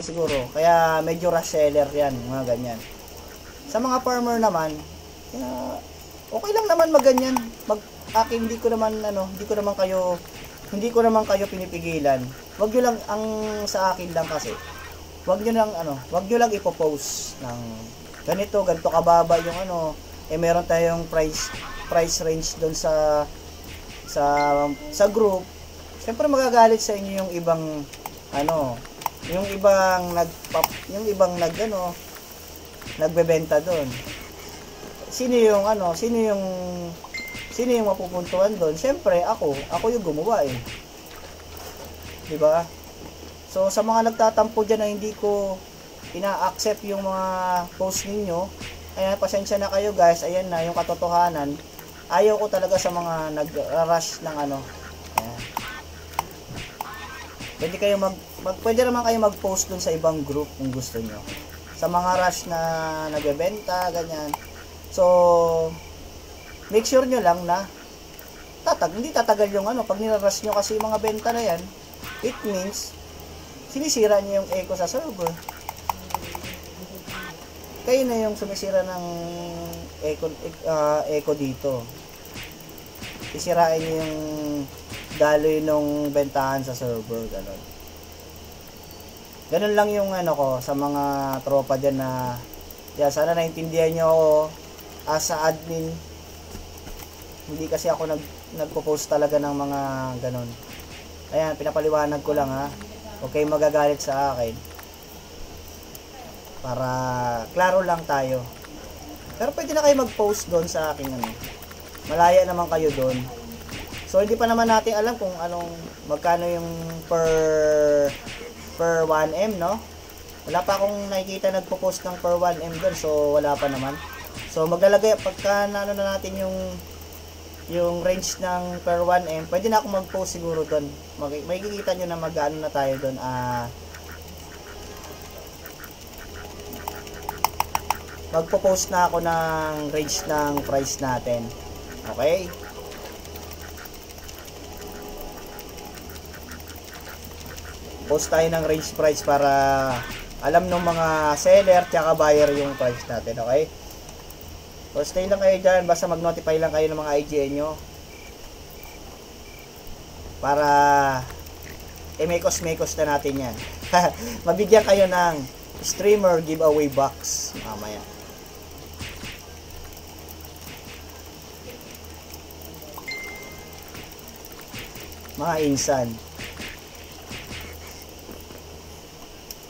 siguro. Kaya medyo rush seller yan, mga ganyan. Sa mga farmer naman, okay lang naman magganyan. Hindi ko naman kayo pinipigilan. Wag niyo lang ang sa akin lang kasi. Wag niyo lang ipo-post ng ganito kababa yung meron tayong price range doon sa group. Siyempre magagalit sa inyo yung ibang nagbebenta doon. Sino yung mapupuntuhan doon? Siyempre ako yung gumawa eh. 'Di ba? So sa mga nagtatampo diyan na hindi ko ina-accept yung mga post ninyo, ayan, pasensya na kayo guys. Ayan na yung katotohanan. Ayaw ko talaga sa mga nag-rush ng ayan. Pwede naman kayo mag-post dun sa ibang group kung gusto nyo. Sa mga rush na nagbebenta, ganyan. So, make sure nyo lang na hindi tatagal yung pag nirarush nyo kasi yung mga benta na yan, it means sinisira nyo yung echo sa server. Kayo na yung sumisira ng echo dito. Isirain nyo yung daloy nung bentahan sa server, ganun lang yung ko sa mga tropa dyan na sana naintindihan nyo ako as a admin. Hindi kasi ako nagpo-post talaga ng mga ganun. Ayan, pinapaliwanag ko lang ha. Huwag kayong magagalit sa akin para klaro lang tayo. Pero pwede na kayo mag-post doon sa akin malaya naman kayo doon. So hindi pa naman natin alam kung magkano yung per 1M, no? Wala pa akong nakikita nagpo-post ng per 1M doon, so wala pa naman. So maglalagay pagka na natin yung range ng per 1M, pwede na ako mag-post siguro doon. Makikita nyo na mag-ano na tayo doon. Magpo-post na ako ng range ng price natin. Okay? Post tayo ng range price para alam ng mga seller tsaka buyer yung price natin, okay? So stay lang kayo dyan, basta mag-notify lang kayo ng mga IGN nyo para mekos na natin yan. Mabigyan kayo ng streamer giveaway box mamaya. Mga insan,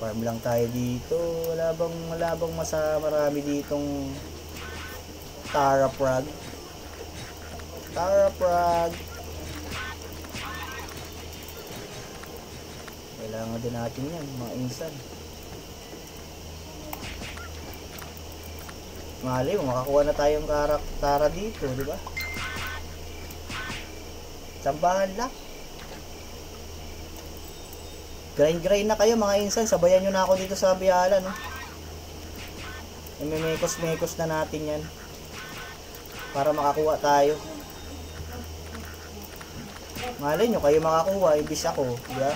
farm lang tayo dito. Wala bang marami ditong Tara Prague. Kailangan din natin yan, mga insan. Mali, makakuha na tayong Tara dito, di ba? Sambahan lang. Grind na kayo mga insan, sabayan nyo na ako dito sa Biala, no? Mekos na natin yan para makakuha tayo. Malay nyo kayo makakuha, ibis ako, diba?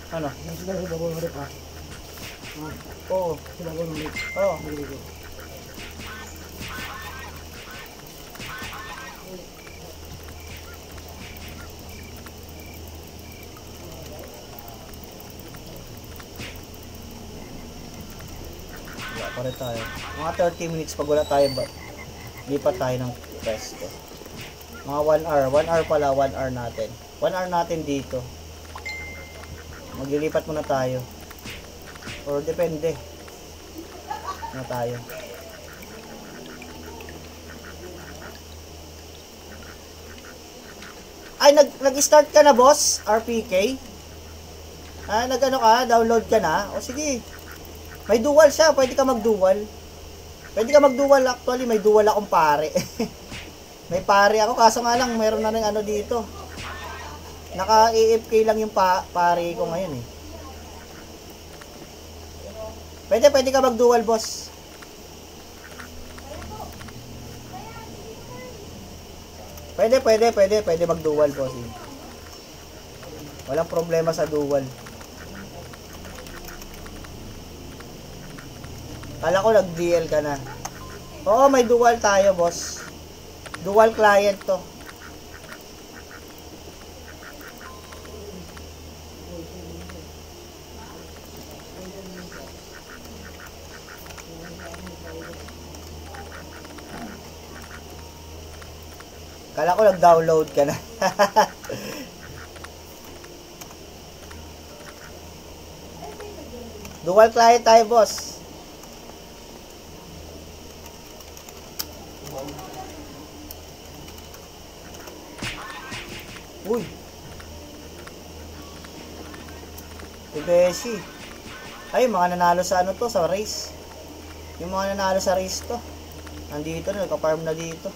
Ano? Sila sa babong harap Oo. Sila babong harap. Oo. Wala pa rin tayo. Mga 30 minutes pag wala tayo lipat tayo ng pwesto. Mga 1 hour. 1 hour pala, 1 hour natin. 1 hour natin dito. Maglilipat muna tayo. Or depende. Na tayo. Ay, nag-start ka na, boss? RPK? Nag-ano ka? Download ka na? O sige. May dual siya, pwede ka mag-dual. Pwede ka mag-dual actually, may dual akong pare. May pare ako, kaso nga lang, meron na rin ano dito. Naka-AFK lang yung pare ko ngayon eh. Pwede ka mag-dual, boss. Pwede mag-dual, boss. Walang problema sa dual. Kala ko nag-DL ka na. Oo, may dual tayo, boss. Dual client to. Kala ko nag-download ka na. Dual client tayo, boss. Uy. Beshi. Ay, mga nanalo sa ano to, sa race. Yung mga nanalo sa race to. Nandito na, nagka-farm na dito.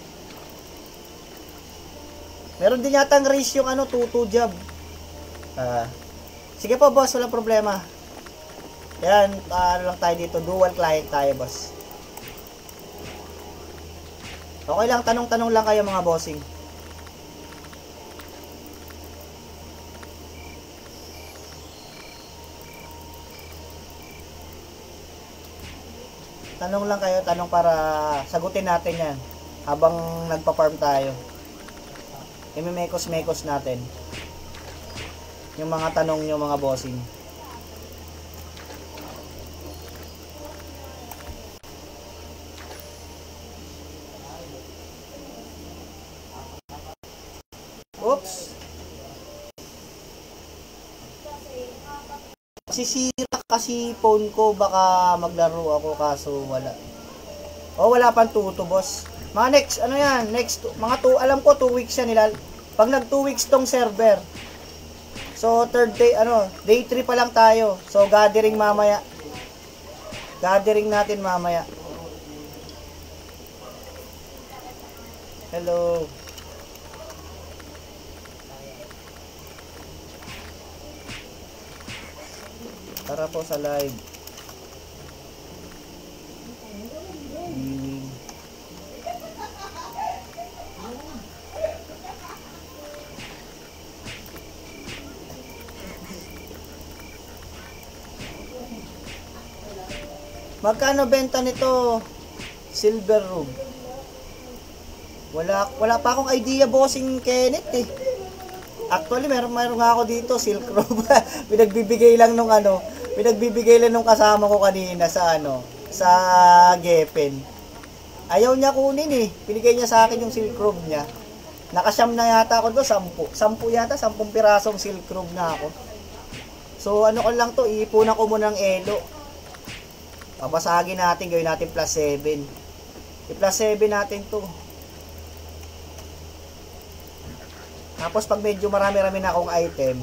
Meron din yatang race yung ano, 2-2 job. Sige po, boss, walang problema. Yan, ano lang tayo dito, dual client tayo, boss. Okay lang, tanong-tanong lang kayo mga bossing. Tanong lang kayo, tanong para sagutin natin yan habang nagpa-farm tayo. Imimekos-mekos natin yung mga tanong nyo mga bossing. Oops. Sisira kasi phone ko, baka maglaro ako kaso wala. Oh, wala pang tuto, boss. Mga next, ano yan, next, mga 2, alam ko 2 weeks yan nila. Pag nag 2 weeks tong server. So, third day, ano, day 3 pa lang tayo. So, gathering mamaya. Gathering natin mamaya. Hello. Tara po sa live. Magkano benta nito? Silver room. Wala pa akong idea, bossing Kenneth eh. Actually, meron nga ako dito, Silk Room. Pinagbibigay lang nung kasama ko kanina sa sa Gepen. Ayaw niya kunin eh. Pinigay niya sa akin yung Silk Room niya. Nakasyam na yata ako doon, 10 pirasong Silk Room na ako. So ano ko lang to, iipunan ko muna ng elo. Papasagin natin, gawin natin plus 7. I-plus 7 natin to. Tapos pag medyo marami-rami na akong item,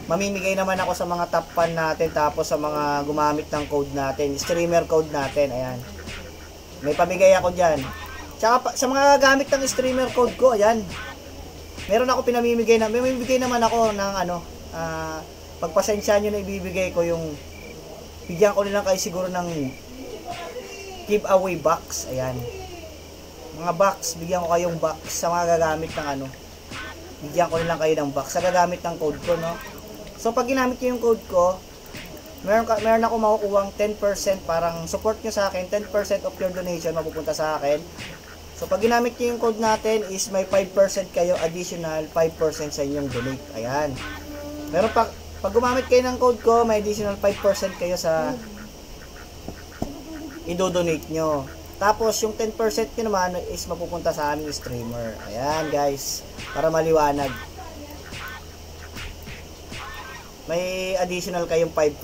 mamimigay naman ako sa mga top fan natin, tapos sa mga gumamit ng code natin, streamer code natin, ayan. May pamigay ako dyan. Tsaka sa mga gamit ng streamer code ko, ayan. Meron ako pinamimigay may mamimigay naman ako ng pagpasensya nyo na ibibigay ko yung, bigyan ko nilang kayo siguro ng giveaway box, ayan. Mga box, bigyan ko kayong box sa mga gagamit ng bigyan ko nilang kayo ng box sa gagamit ng code ko, no? So pag ginamit niyo yung code ko, meron ako makukuhang 10%, parang support nyo sa akin, 10% of your donation mapupunta sa akin. So pag ginamit niyo yung code natin is may 5% kayo, additional 5% sa inyong donate. Ayan. Pero pag gumamit kayo ng code ko, may additional 5% kayo sa i-donate nyo. Tapos yung 10% nyo naman is mapupunta sa aming streamer. Ayan guys, para maliwanag. May additional kayong 5%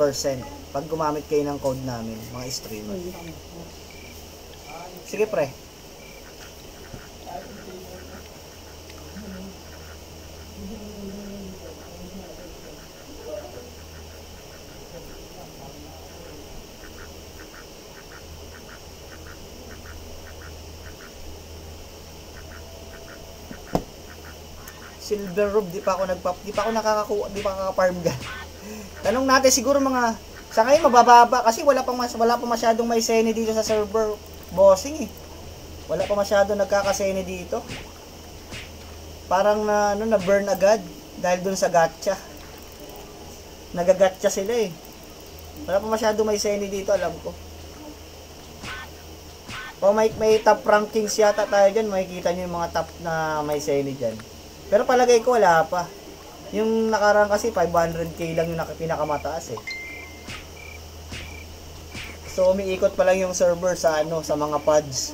pag gumamit kayo ng code namin, mga streamer. Sige pre. Silver Robe, di pa ako nakakakuha, di pa nakaka-farm gan. Tanong natin siguro mga sa ngayon mabababa kasi wala pa masyadong may seni dito sa server bossing eh. Wala pa masyadong nagkakaseni dito. Parang na burn agad dahil dun sa gacha. Nagagatcha sila eh. Wala pa masyadong may seni dito, alam ko. O may top rankings yata tayo dyan, makikita nyo yung mga top na may seni dyan. Pero palagay ko wala pa. Yung nakarang kasi 500k lang yung pinakamataas eh. So umiikot pa lang yung server sa sa mga pods.